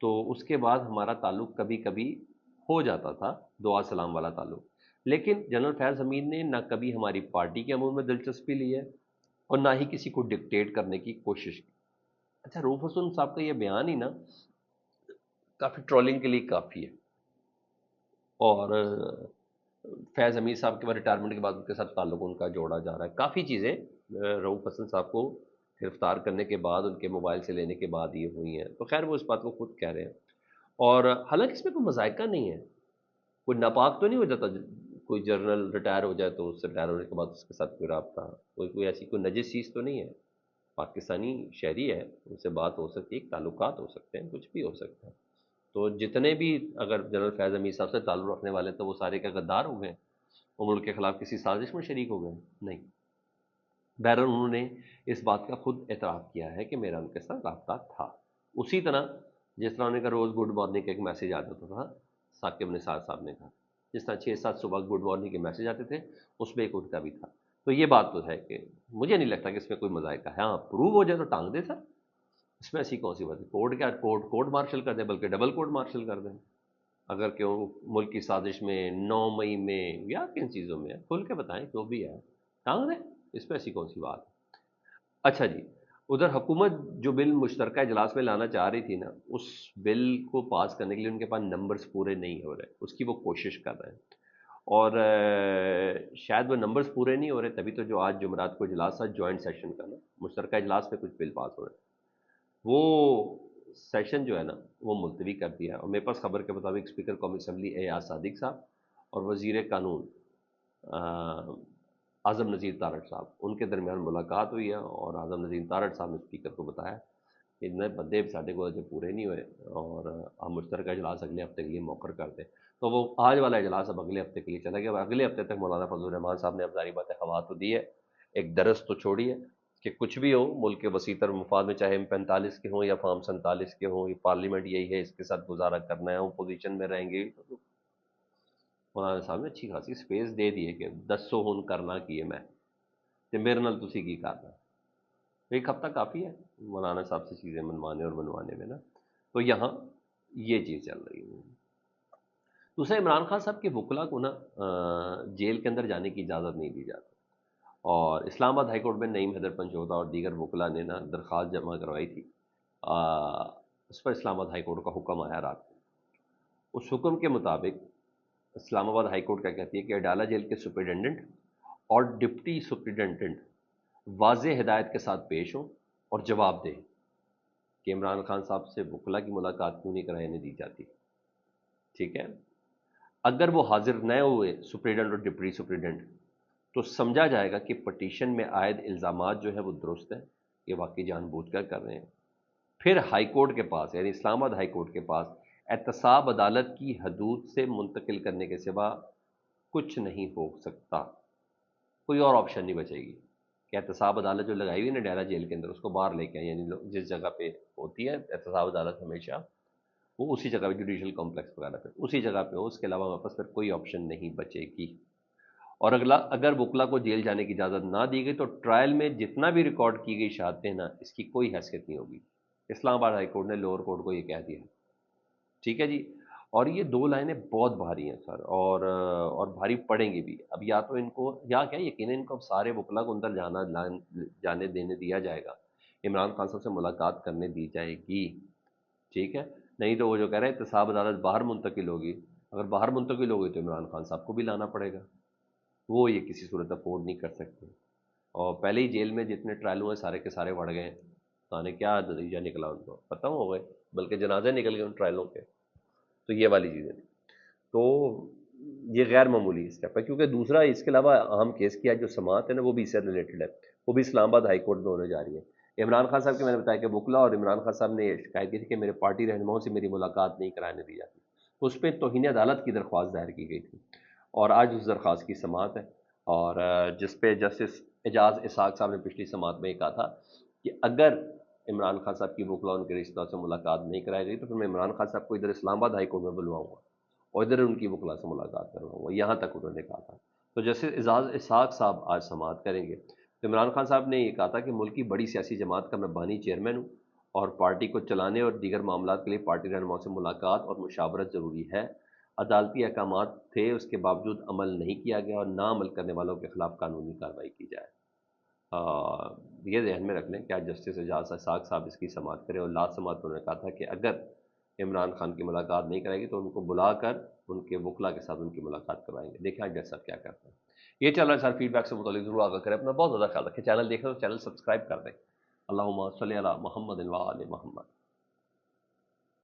تو اس کے بعد ہمارا تعلق کبھی کبھی ہو جاتا تھا، دعا سلام والا تعلق، لیکن جنرل فیض حمید نے نہ کبھی ہماری پارٹی کے امور میں دلچسپی لی ہے اور نہ ہی کسی کو ڈکٹیٹ کرنے کی کوشش کی۔ اچھا، روف حسن صاحب کا یہ بیان ہی نا کافی ٹرولنگ کے لیے کافی ہے، اور فیض حمید صاحب کے بعد ریٹائرمنٹ کے بعد ان کے ساتھ تعلق ان کا جوڑا جا رہا ہے، کافی چیزیں رؤوف حسن صاحب کو گرفتار کرنے کے بعد، ان کے موبائل سے لینے کے بعد یہ ہوئی ہیں، تو خیر وہ اس بات کو خود کہہ رہے ہیں، اور حالانکہ اس میں کوئی مذائقہ نہیں ہے، کوئی ناپاک تو نہیں ہو جاتا، کوئی جنرل ریٹائر ہو جائے تو اس سے ریٹائر ہونے کے بعد اس کے ساتھ کوئی رابطہ، کوئی ایسی کوئی نجس چیز تو نہیں ہے، پاکستانی شہری ہے، ان سے بات ہو سکتی ہے، تعلقات ہو سکتے ہیں، کچھ بھی ہو سکتا ہے۔ تو جتنے بھی اگر جنرل فیض حمید صاحب سے تعلق رکھنے والے تو وہ سارے کیا غدار ہو گئے، وہ ملک کے خلاف کسی سازش میں شریک ہو گئے؟ نہیں۔ بہرحال انہوں نے اس بات کا خود اعتراف کیا ہے کہ میرا ان کے ساتھ رابطہ تھا، اسی طرح جس طرح انہوں نے کہا روز گڈ مارننگ کا ایک میسج آتا تھا، ثاقب نثار صاحب نے کہا جس طرح 6-7 صبح گڈ مارننگ کے میسج آتے تھے، اس میں ایک ان کا بھی تھا۔ تو یہ بات تو ہے کہ مجھے نہیں لگتا کہ اس میں کوئی مذائقہ ہے، ہاں پروو ہو جائے تو ٹانگ دے سر، اس میں ایسی کون سی بات ہے؟ کورٹ کیا کورٹ مارشل کر دیں، بلکہ ڈبل کورٹ مارشل کر دیں، اگر کیوں ملک کی سازش میں 9 مئی میں یا کن چیزوں میں ہے، کھل کے بتائیں جو بھی ہے، ٹانگ دیں، اس میں ایسی کون سی بات ہے؟ اچھا جی، ادھر حکومت جو بل مشترکہ اجلاس میں لانا چاہ رہی تھی نا، اس بل کو پاس کرنے کے لیے ان کے پاس نمبرز پورے نہیں ہو رہے، اس کی وہ کوشش کر رہے ہیں، اور شاید وہ نمبرز پورے نہیں ہو رہے، تبھی تو جو آج جمعرات کو اجلاس تھا جوائنٹ سیشن کا نا، مشترکہ اجلاس میں کچھ بل پاس ہو رہے ہیں، وہ سیشن جو ہے نا وہ ملتوی کر دیا، اور میرے پاس خبر کے مطابق اسپیکر قومی اسمبلی ایاز صادق صاحب اور وزیر قانون اعظم نذیر تارڑ صاحب، ان کے درمیان ملاقات ہوئی ہے، اور اعظم نذیر تارڑ صاحب نے اسپیکر کو بتایا کہ نئے بندے ساڑھے کو جو پورے نہیں ہوئے، اور ہم مشترکہ اجلاس اگلے ہفتے کے لیے موخر کر دیں، تو وہ آج والا اجلاس اب اگلے ہفتے کے لیے چلا گیا، اگلے ہفتے تک مولانا فضل الرحمان صاحب نے اب ظاہری بات ہے ہوا تو دی ہے، ایک درس تو چھوڑی ہے کہ کچھ بھی ہو ملک کے وسیع تر مفاد میں، چاہے M45 کے ہوں یا فارم 47 کے ہوں، یہ پارلیمنٹ یہی ہے، اس کے ساتھ گزارا کرنا ہے، اپوزیشن میں رہیں گے، مولانا صاحب نے اچھی خاصی سپیس دے دی ہے کہ دسو ہن کرنا کی ہے میں تے میرے نال تسی کی کرنا، ایک ہفتہ کافی ہے مولانا صاحب سے چیزیں منوانے اور بنوانے میں نا، تو یہاں یہ چیز چل رہی ہے۔ دوسرا، عمران خان صاحب کے وکلا کو نا جیل کے اندر جانے کی اجازت نہیں دی جاتی، اور اسلام آباد ہائی کورٹ میں نعیم حیدر پنچوتا اور دیگر وکلا نے نا درخواست جمع کروائی تھی، اس پر اسلام آباد ہائی کورٹ کا حکم آیا رات کو، اس حکم کے مطابق اسلام آباد ہائی کورٹ کیا کہتی ہے کہ اڈالہ جیل کے سپرنٹینڈنٹ اور ڈپٹی سپرنٹینڈنٹ واضح ہدایت کے ساتھ پیش ہوں اور جواب دیں کہ عمران خان صاحب سے وکلا کی ملاقات کیوں نہیں کرانے دی جاتی، ٹھیک ہے؟ اگر وہ حاضر نہ ہوئے سپرنٹینڈنٹ اور ڈپٹی سپرنٹینڈنٹ، تو سمجھا جائے گا کہ پٹیشن میں عائد الزامات جو ہے وہ درست ہیں، یہ واقعی جان بوجھ کر کر رہے ہیں، پھر ہائی کورٹ کے پاس یعنی اسلام آباد ہائی کورٹ کے پاس احتساب عدالت کی حدود سے منتقل کرنے کے سوا کچھ نہیں ہو سکتا، کوئی اور آپشن نہیں بچے گی کہ احتساب عدالت جو لگائی ہوئی نا ڈیرہ جیل کے اندر اس کو باہر لے کے آئیں، یعنی جس جگہ پہ ہوتی ہے احتساب عدالت ہمیشہ وہ اسی جگہ پہ جوڈیشل کمپلیکس وغیرہ پہ اسی جگہ پہ ہو، اس کے علاوہ ہمارے پاس پھر کوئی آپشن نہیں بچے گی، اور اگر وکلا کو جیل جانے کی اجازت نہ دی گئی تو ٹرائل میں جتنا بھی ریکارڈ کی گئی شہادتیں نا اس کی کوئی حیثیت نہیں ہوگی، اسلام آباد ہائی کورٹ نے لوور کورٹ کو یہ کہہ دیا، ٹھیک ہے جی؟ اور یہ دو لائنیں بہت بھاری ہیں سر، اور بھاری پڑیں گی بھی، اب یا تو ان کو یا کیا یقیناً ان کو اب سارے وکلا کو اندر جانے دینے دیا جائے گا، عمران خان صاحب سے ملاقات کرنے دی جائے گی، ٹھیک ہے؟ نہیں تو وہ جو کہہ رہے ہیں احتساب عدالت باہر منتقل ہوگی، اگر باہر منتقل ہوگی تو عمران خان صاحب کو بھی لانا پڑے گا، وہ یہ کسی صورت افورڈ نہیں کر سکتے، اور پہلے ہی جیل میں جتنے ٹرائل ہوئے سارے کے سارے بڑھ گئے، نے کیا نتیجہ نکلا ان کو ختم ہو گئے، بلکہ جنازے نکل گئے ان ٹرائلوں کے، تو یہ والی چیزیں تھیں، تو یہ غیر معمولی اسٹیپ ہے، کیونکہ دوسرا اس کے علاوہ اہم کیس کیا جو سماعت ہے نا وہ بھی اس سے ریلیٹڈ ہے، وہ بھی اسلام آباد ہائی کورٹ میں ہونے جا رہی ہے، عمران خان صاحب کے میں نے بتایا کہ وکلا اور عمران خان صاحب نے یہ شکایت کی تھی کہ میرے پارٹی رہنماؤں سے میری ملاقات نہیں کرانے دی جاتی، اس پہ توہین عدالت کی درخواست دائر کی گئی تھی، اور آج اس درخواست کی سماعت ہے، اور جس پہ جسٹس اعجاز اسحاق صاحب نے پچھلی سماعت میں یہ کہا تھا کہ اگر عمران خان صاحب کی وکلا ان کے رشتہ داروں سے ملاقات نہیں کرائی گئی تو پھر میں عمران خان صاحب کو ادھر اسلام آباد ہائی کورٹ میں بلواؤں گا اور ادھر ان کی وکلا سے ملاقات کرواؤں گا، یہاں تک انہوں نے کہا تھا، تو جیسے اعجاز اسحاق صاحب آج سماعت کریں گے تو عمران خان صاحب نے یہ کہا تھا کہ ملک کی بڑی سیاسی جماعت کا میں بانی چیئرمین ہوں، اور پارٹی کو چلانے اور دیگر معاملات کے لیے پارٹی رہنماؤں سے ملاقات اور مشاورت ضروری ہے۔ عدالتی احکامات تھے، اس کے باوجود عمل نہیں کیا گیا اور نہ عمل کرنے والوں کے خلاف قانونی کارروائی کی جائے۔ یہ ذہن میں رکھ لیں کہ آج جسٹس اعجاز اسحاق صاحب اس کی سماعت کریں، اور لاسٹ سماعت میں انہوں نے کہا تھا کہ اگر عمران خان کی ملاقات نہیں کرائے گی تو ان کو بلا کر ان کے وکلا کے ساتھ ان کی ملاقات کروائیں گے۔ دیکھیں آج جج صاحب کیا کرتے ہیں۔ یہ چل رہا ہے سر، فیڈ بیک سے متعلق ضرور آگاہ کریں، اپنا بہت زیادہ خیال رکھیں، چینل دیکھ رہے ہو تو چینل سبسکرائب کر دیں۔ اللہم صلی علی محمد و آل محمد۔